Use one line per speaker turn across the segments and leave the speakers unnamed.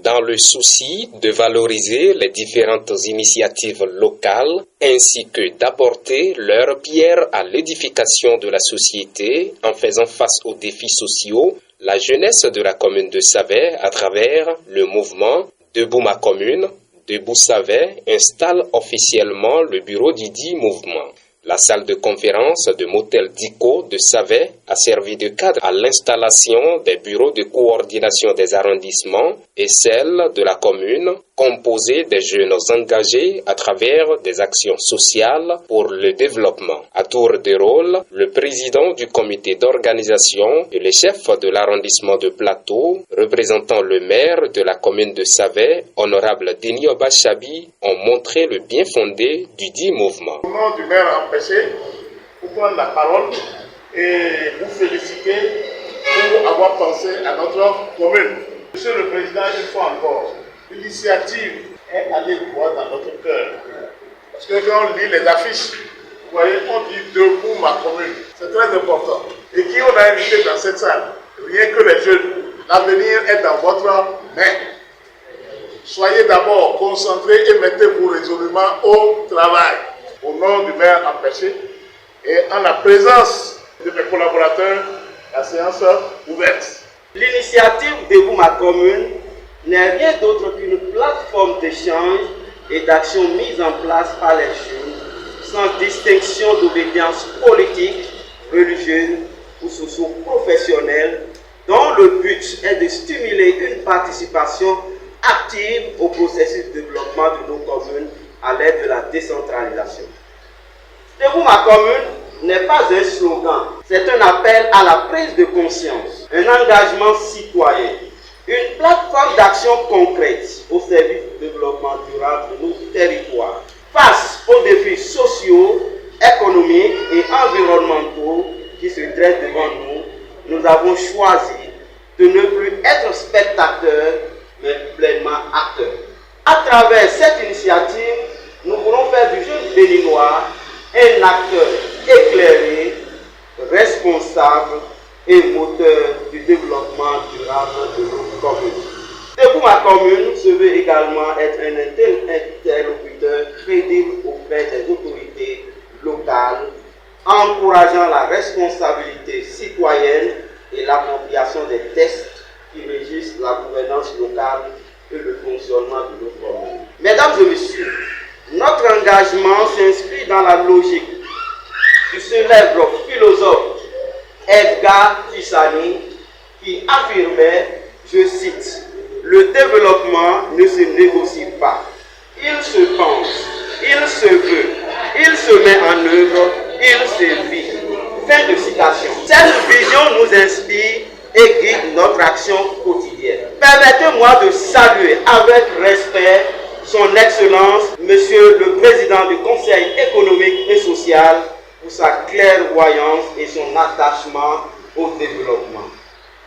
Dans le souci de valoriser les différentes initiatives locales ainsi que d'apporter leur pierre à l'édification de la société en faisant face aux défis sociaux, la jeunesse de la commune de Savet, à travers le mouvement Debout ma commune, Debout Savet, installe officiellement le bureau du dit mouvement. La salle de conférence de Motel Dico de Savet a servi de cadre à l'installation des bureaux de coordination des arrondissements et celle de la commune, composée des jeunes engagés à travers des actions sociales pour le développement. À tour de rôle, le président du comité d'organisation et le chef de l'arrondissement de Plateau, représentant le maire de la commune de Savet, honorable Denis Obachabi, ont montré le bien fondé du dit mouvement.
Au nom du maire empêché, pour prendre la parole et vous féliciter pour avoir pensé à notre commune. Monsieur le Président, une fois encore, l'initiative est allée droit dans notre cœur. Parce que quand on lit les affiches, vous voyez, on dit debout ma commune. C'est très important. Et qui on a invité dans cette salle? Rien que les jeunes. L'avenir est dans votre main. Soyez d'abord concentrés et mettez-vous résolument au travail. Au nom du maire empêché et en la présence de mes collaborateurs, la séance est ouverte.
L'initiative Debout ma commune n'est rien d'autre qu'une plateforme d'échange et d'action mise en place par les jeunes sans distinction d'obédience politique, religieuse ou socio-professionnelle, dont le but est de stimuler une participation active au processus de développement de nos communes à l'aide de la décentralisation. Debout ma commune n'est pas un slogan, c'est un appel à la prise de conscience, un engagement citoyen, une plateforme d'action concrète au service du développement durable de nos territoires. Face aux défis sociaux, économiques et environnementaux qui se dressent devant nous, nous avons choisi de ne plus être spectateurs, mais pleinement acteurs. À travers cette initiative, nous voulons faire du jeune béninois un acteur éclairé, responsable et moteur du développement durable de nos communes. Debout ma commune se veut également être un interlocuteur crédible auprès des autorités locales, encourageant la responsabilité citoyenne et l'appropriation des textes qui régissent la gouvernance locale et le fonctionnement de nos communes. Mesdames et messieurs, notre engagement s'inscrit dans la logique du célèbre philosophe Edgar Quincey qui affirmait, je cite, « Le développement ne se négocie pas, il se pense, il se veut, il se met en œuvre, il se vit. » Fin de citation. Cette vision nous inspire et guide notre action quotidienne. Permettez-moi de saluer avec respect son Excellence, Monsieur le Président du Conseil économique et social, pour sa clairvoyance et son attachement au développement.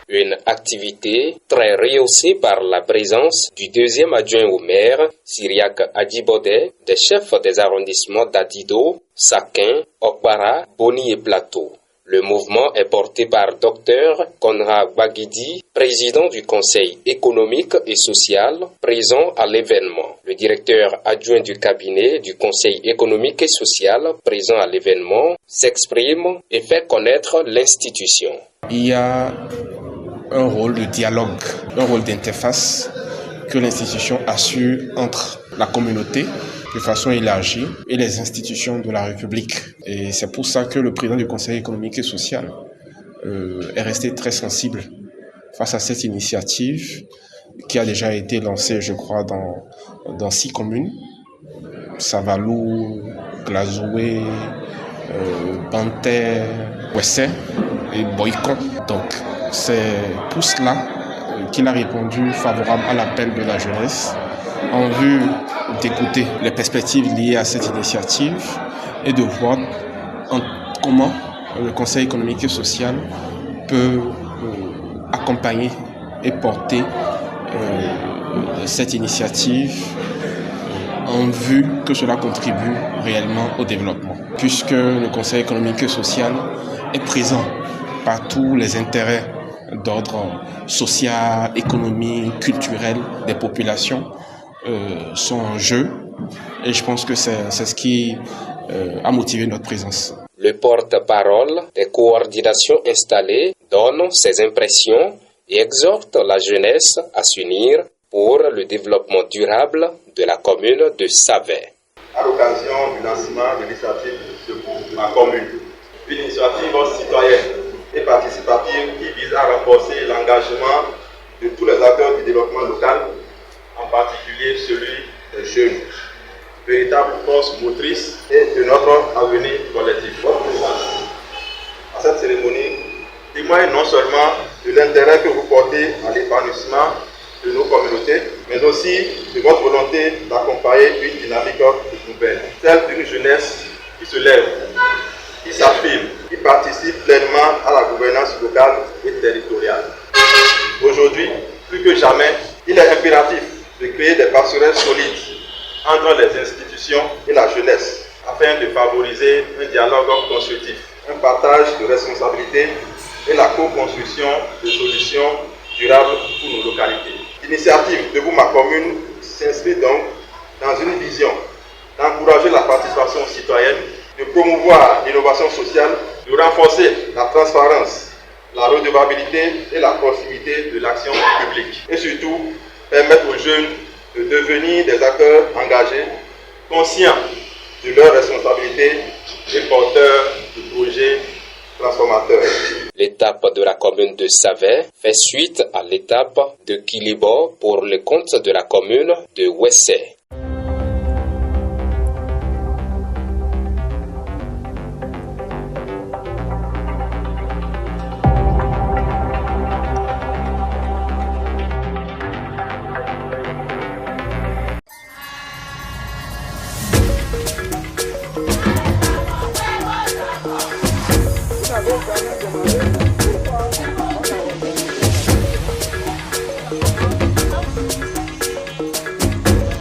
Une activité très rehaussée par la présence du deuxième adjoint au maire, Syriac Adjibodé, des chefs des arrondissements d'Adido, Sakin, Okpara, Boni et Plateau. Le mouvement est porté par Dr Konrad Baguidi, président du Conseil économique et social, présent à l'événement. Le directeur adjoint du cabinet du Conseil économique et social, présent à l'événement, s'exprime et fait connaître l'institution.
Il y a un rôle de dialogue, un rôle d'interface que l'institution assure entre la communauté de façon élargie et les institutions de la République. Et c'est pour ça que le président du Conseil économique et social est resté très sensible face à cette initiative qui a déjà été lancée, je crois, dans 6 communes. Savalou, Glazoué, Banter, Ouessé et Boycon. Donc c'est pour cela qu'il a répondu favorable à l'appel de la jeunesse en vue d'écouter les perspectives liées à cette initiative et de voir comment le Conseil économique et social peut accompagner et porter cette initiative en vue que cela contribue réellement au développement, puisque le Conseil économique et social est présent par tous les intérêts d'ordre social, économique, culturel des populations sont en jeu, et je pense que c'est ce qui a motivé notre présence.
Le porte-parole des coordinations installées donne ses impressions et exhorte la jeunesse à s'unir pour le développement durable de la commune de Savay.
À l'occasion du lancement de l'initiative de ma commune, une initiative citoyenne et participative qui vise à renforcer l'engagement de tous les acteurs du développement local, en particulier celui des jeunes, véritable force motrice et de notre avenir collectif. Votre présence à cette cérémonie témoigne non seulement de l'intérêt que vous portez à l'épanouissement de nos communautés, mais aussi de votre volonté d'accompagner une dynamique nouvelle, celle d'une jeunesse qui se lève, qui s'affirme, qui participe pleinement à la gouvernance locale et territoriale. Aujourd'hui, plus que jamais, il est impératif de créer des passerelles solides entre les institutions et la jeunesse, afin de favoriser un dialogue constructif, un partage de responsabilités et la co-construction de solutions durables pour nos localités. L'initiative Debout ma commune s'inscrit donc dans une vision d'encourager la participation citoyenne, de promouvoir l'innovation sociale, de renforcer la transparence, la redevabilité et la proximité de l'action publique. Et surtout, permettre aux jeunes de devenir des acteurs engagés, conscients de leurs responsabilités et porteurs de projets transformateurs.
L'étape de la commune de Savay fait suite à l'étape de Kilibo pour le compte de la commune de Wessé.